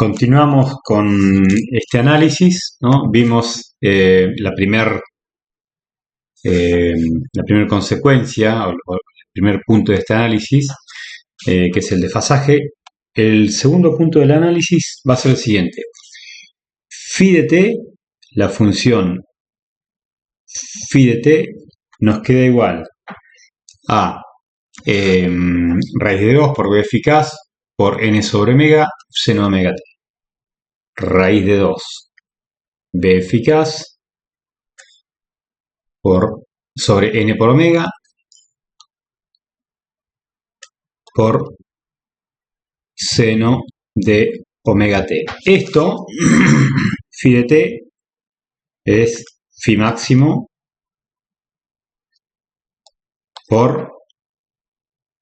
Continuamos con este análisis, ¿no? Vimos la primera consecuencia o el primer punto de este análisis, que es el desfasaje. El segundo punto del análisis va a ser el siguiente. Phi de t, la función phi de t nos queda igual a raíz de 2 por b eficaz por n sobre omega seno de omega t. Raíz de 2 b eficaz sobre n por omega por seno de omega t. Esto, phi de t, es phi máximo por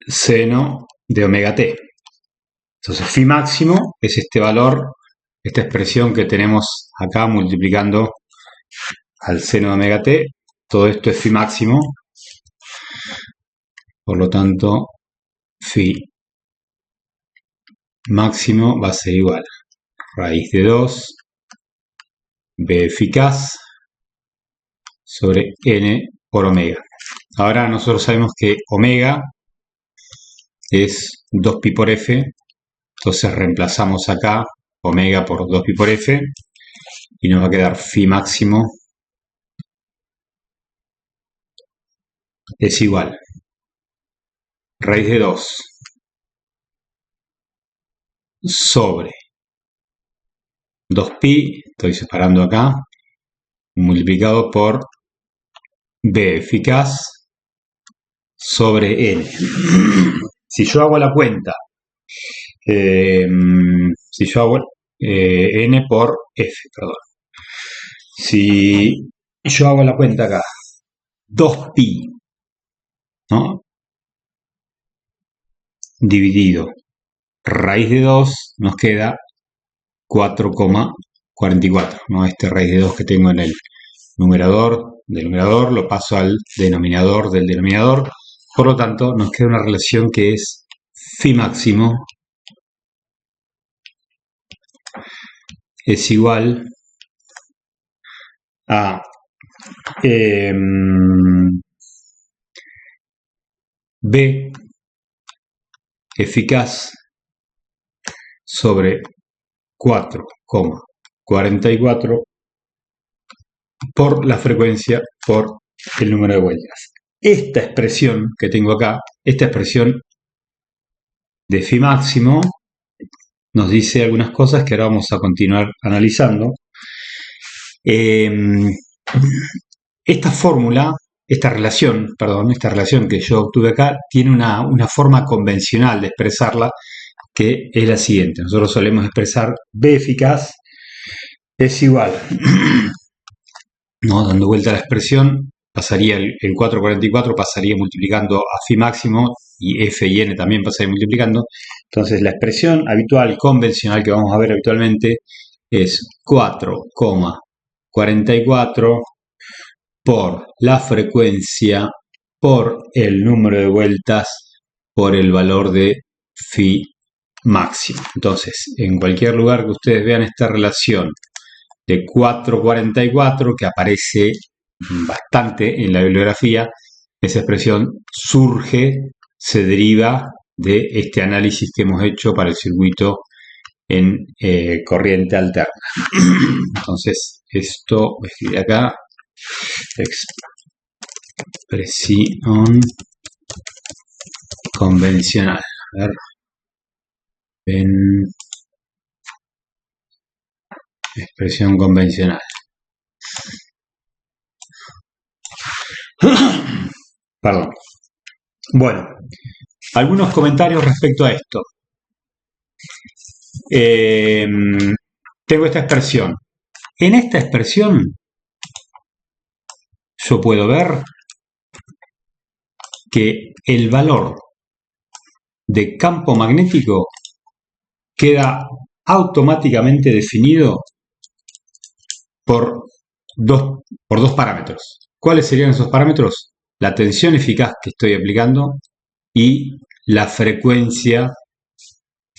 seno de omega t. Entonces, phi máximo es este valor, esta expresión que tenemos acá multiplicando al seno de omega t. Todo esto es phi máximo. Por lo tanto, phi máximo va a ser igual a raíz de 2 b eficaz sobre n por omega. Ahora nosotros sabemos que omega es 2pi por f, entonces reemplazamos acá omega por 2pi por f y nos va a quedar phi máximo es igual a raíz de 2 sobre 2pi, estoy separando acá, multiplicado por b eficaz sobre n. Si yo hago la cuenta, si yo hago n por f, perdón. Si yo hago la cuenta acá, 2pi, ¿no? Dividido raíz de 2 nos queda 4,44, ¿no? Este raíz de 2 que tengo en el numerador del numerador lo paso al denominador del denominador. Por lo tanto, nos queda una relación que es phi máximo es igual a b eficaz sobre 4,44 por la frecuencia por el número de vueltas. Esta expresión que tengo acá, esta expresión de phi máximo, nos dice algunas cosas que ahora vamos a continuar analizando. Esta fórmula, esta relación que yo obtuve acá, tiene una forma convencional de expresarla, que es la siguiente. Nosotros solemos expresar b eficaz es igual, ¿no? Dando vuelta a la expresión, pasaría el 444 pasaría multiplicando a phi máximo y f y n también pasaría multiplicando. Entonces la expresión habitual, convencional que vamos a ver habitualmente es 4,44 por la frecuencia por el número de vueltas por el valor de phi máximo. Entonces, en cualquier lugar que ustedes vean esta relación de 4,44 que aparece bastante en la bibliografía, esa expresión se deriva de este análisis que hemos hecho para el circuito en corriente alterna. Entonces, esto voy a escribir acá, expresión convencional. A ver, expresión convencional. Perdón. Bueno, algunos comentarios respecto a esto. Tengo esta expresión. En esta expresión yo puedo ver que el valor de campo magnético queda automáticamente definido por dos parámetros. ¿Cuáles serían esos parámetros? La tensión eficaz que estoy aplicando y la frecuencia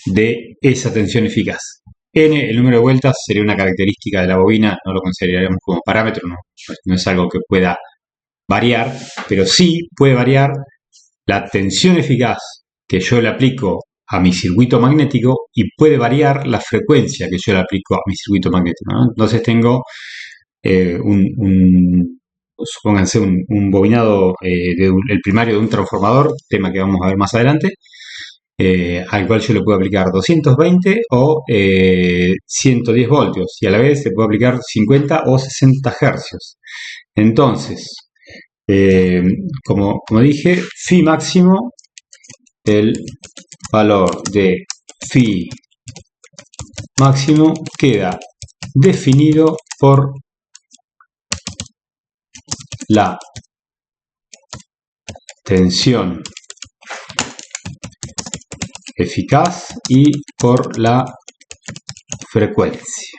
de esa tensión eficaz. N, el número de vueltas, sería una característica de la bobina, no lo consideraríamos como parámetro, no es algo que pueda variar, pero sí puede variar la tensión eficaz que yo le aplico a mi circuito magnético y puede variar la frecuencia que yo le aplico a mi circuito magnético, ¿no? Entonces tengo supónganse un bobinado el primario de un transformador, tema que vamos a ver más adelante, al cual yo le puedo aplicar 220 o 110 voltios y a la vez le puedo aplicar 50 o 60 hercios. Entonces, como dije, phi máximo, el valor de phi máximo queda definido por la tensión eficaz y por la frecuencia.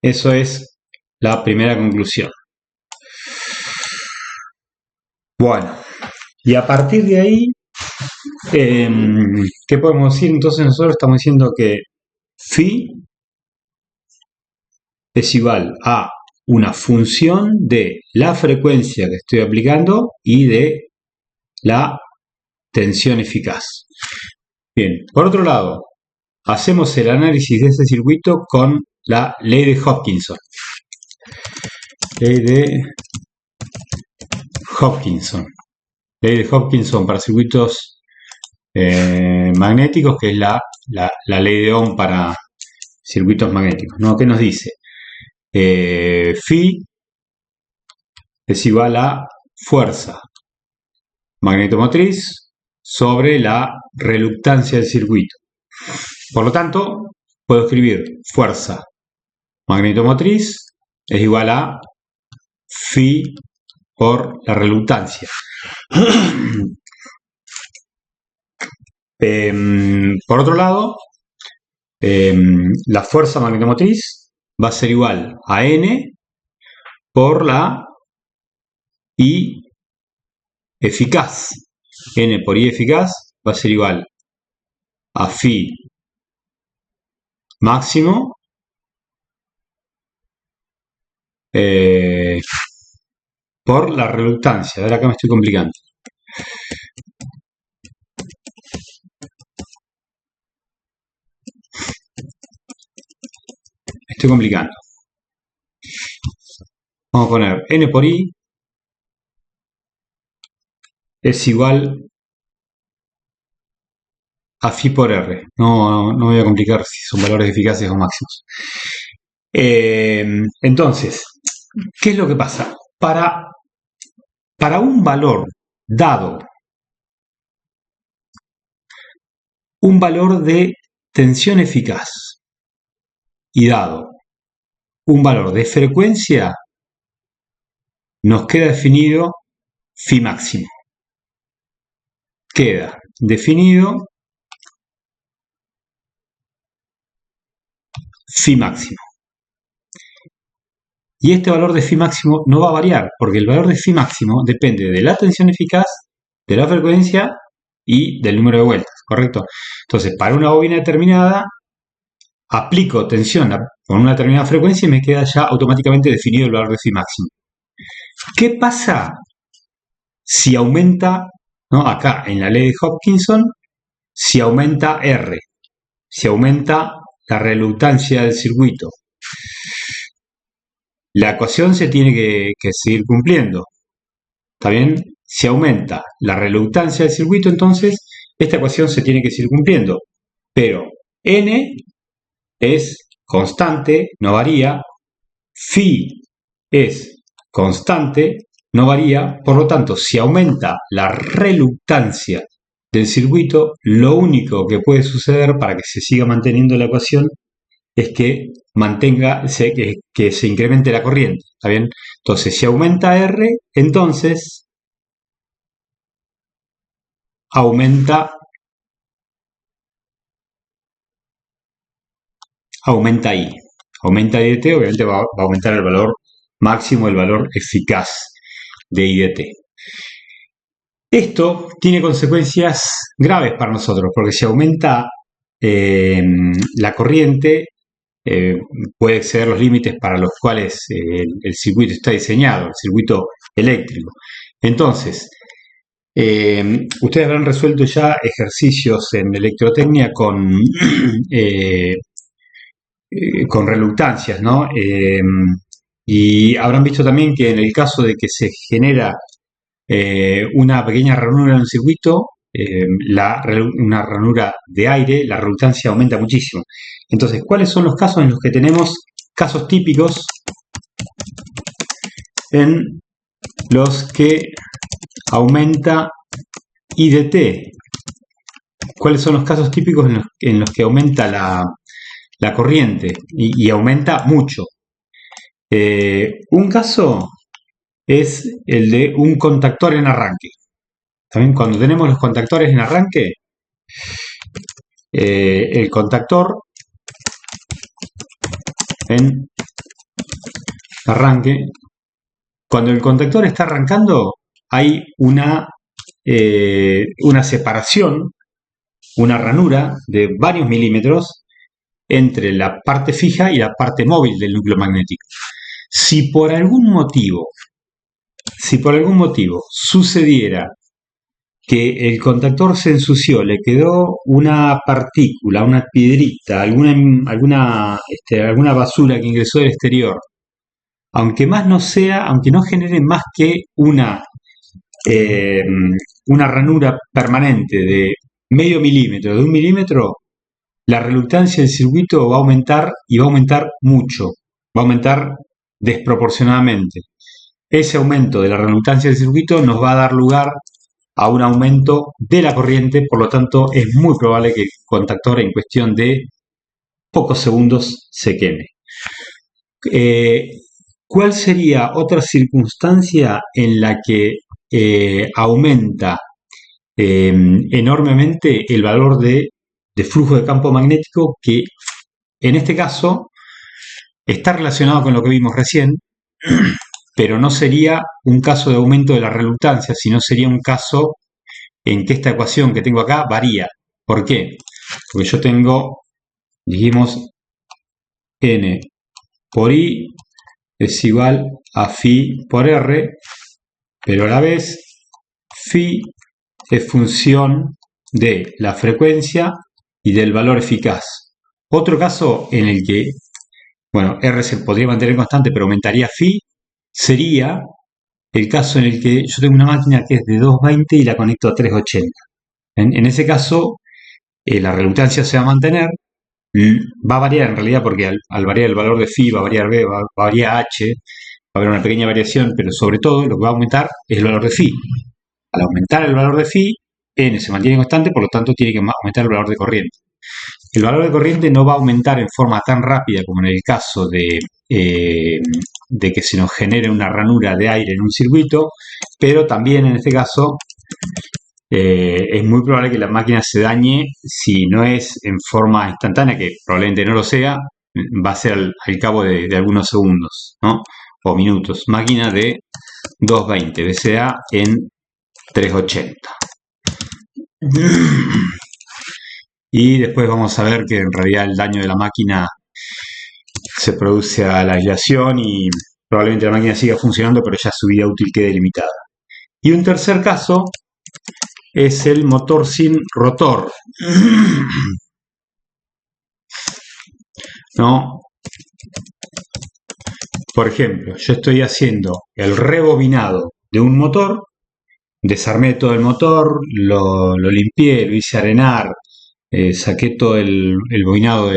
Eso es la primera conclusión. Bueno, y a partir de ahí, ¿qué podemos decir? Entonces nosotros estamos diciendo que phi es igual a una función de la frecuencia que estoy aplicando y de la tensión eficaz. Bien, por otro lado, hacemos el análisis de este circuito con la ley de Hopkinson. Ley de Hopkinson. Ley de Hopkinson para circuitos magnéticos, que es la ley de Ohm para circuitos magnéticos, ¿no? ¿Qué nos dice? Phi es igual a fuerza magnetomotriz sobre la reluctancia del circuito. Por lo tanto, puedo escribir fuerza magnetomotriz es igual a phi por la reluctancia. Por otro lado, la fuerza magnetomotriz va a ser igual a N por la I eficaz. N por I eficaz va a ser igual a phi máximo por la reluctancia. A ver, acá me estoy complicando. Me estoy complicando. Vamos a poner N por I es igual a phi por R. No me voy a complicar si son valores eficaces o máximos. Entonces, ¿qué es lo que pasa? Para un valor dado, un valor de tensión eficaz y dado un valor de frecuencia, nos queda definido phi máximo. Queda definido phi máximo. Y este valor de phi máximo no va a variar, porque el valor de phi máximo depende de la tensión eficaz, de la frecuencia y del número de vueltas, ¿correcto? Entonces, para una bobina determinada, aplico tensión con una determinada frecuencia y me queda ya automáticamente definido el valor de phi máximo. ¿Qué pasa si aumenta, ¿no? Acá en la ley de Hopkinson, si aumenta R, si aumenta la reluctancia del circuito? La ecuación se tiene que seguir cumpliendo. ¿Está bien? Si aumenta la reluctancia del circuito, entonces esta ecuación se tiene que seguir cumpliendo. Pero N es constante, no varía. Phi es constante, no varía. Por lo tanto, si aumenta la reluctancia del circuito, lo único que puede suceder para que se siga manteniendo la ecuación es que que se incremente la corriente. ¿Está bien? Entonces, si aumenta R, entonces aumenta I. Aumenta I de T, obviamente va a aumentar el valor máximo, el valor eficaz de I de T. Esto tiene consecuencias graves para nosotros, porque si aumenta la corriente, puede exceder los límites para los cuales el circuito está diseñado, el circuito eléctrico. Entonces, ustedes habrán resuelto ya ejercicios en electrotecnia con reluctancias, ¿no? Y habrán visto también que en el caso de que se genera una pequeña ranura en el circuito, una ranura de aire, la reluctancia aumenta muchísimo. Entonces, ¿cuáles son los casos en los que tenemos casos típicos en los que aumenta IDT? ¿Cuáles son los casos típicos en los que aumenta la corriente y aumenta mucho? Un caso es el de un contactor en arranque. También cuando tenemos los contactores en arranque, el contactor en arranque, cuando el contactor está arrancando, hay una separación, una ranura de varios milímetros entre la parte fija y la parte móvil del núcleo magnético. Si por algún motivo sucediera que el contactor se ensució, le quedó una partícula, una piedrita, alguna basura que ingresó del exterior, aunque no genere más que una ranura permanente de medio milímetro, de 1 milímetro, la reluctancia del circuito va a aumentar y va a aumentar mucho, va a aumentar desproporcionadamente. Ese aumento de la reluctancia del circuito nos va a dar lugar a un aumento de la corriente, por lo tanto es muy probable que el contactor en cuestión de pocos segundos se queme. ¿Cuál sería otra circunstancia en la que aumenta enormemente el valor de flujo de campo magnético, que en este caso está relacionado con lo que vimos recién, pero no sería un caso de aumento de la reluctancia, sino sería un caso en que esta ecuación que tengo acá varía? ¿Por qué? Porque yo tengo, dijimos, N por I es igual a phi por R, pero a la vez phi es función de la frecuencia y del valor eficaz. Otro caso en el que, bueno, R se podría mantener constante, pero aumentaría phi, sería el caso en el que yo tengo una máquina que es de 220 y la conecto a 380. En ese caso, la reluctancia se va a mantener, va a variar en realidad porque al variar el valor de phi va a variar B, va a variar H, va a haber una pequeña variación, pero sobre todo lo que va a aumentar es el valor de phi. Al aumentar el valor de phi, N se mantiene constante, por lo tanto tiene que aumentar el valor de corriente. El valor de corriente no va a aumentar en forma tan rápida como en el caso de que se nos genere una ranura de aire en un circuito, pero también en este caso es muy probable que la máquina se dañe. Si no es en forma instantánea, que probablemente no lo sea, va a ser al cabo de algunos segundos, ¿no? O minutos. Máquina de 220 VCA en 380. Y después vamos a ver que en realidad el daño de la máquina se produce a la aislación y probablemente la máquina siga funcionando, pero ya su vida útil quede limitada. Y un tercer caso es el motor sin rotor. ¿No? Por ejemplo, yo estoy haciendo el rebobinado de un motor, desarmé todo el motor, lo limpié, lo hice arenar, saqué todo el bobinado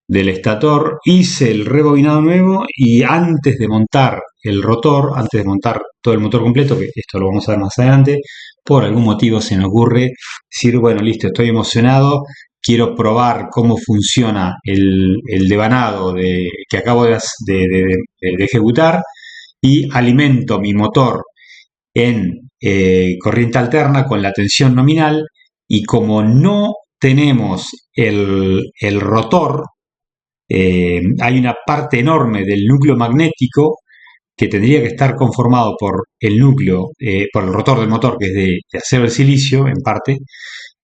del estator, hice el rebobinado nuevo y antes de montar el rotor, antes de montar todo el motor completo, que esto lo vamos a ver más adelante, por algún motivo se me ocurre decir, bueno, listo, estoy emocionado, quiero probar cómo funciona el devanado que acabo de ejecutar y alimento mi motor en corriente alterna con la tensión nominal, y como no tenemos el rotor, hay una parte enorme del núcleo magnético que tendría que estar conformado por el núcleo, por el rotor del motor, que es de acero de silicio en parte,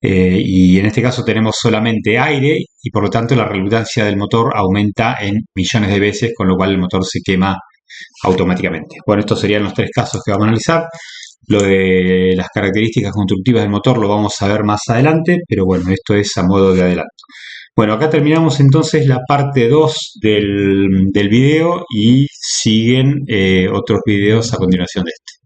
y en este caso tenemos solamente aire y por lo tanto la redundancia del motor aumenta en millones de veces, con lo cual el motor se quema automáticamente. Bueno, estos serían los tres casos que vamos a analizar. Lo de las características constructivas del motor lo vamos a ver más adelante, pero bueno, esto es a modo de adelanto. Bueno, acá terminamos entonces la parte 2 del video y siguen otros videos a continuación de este.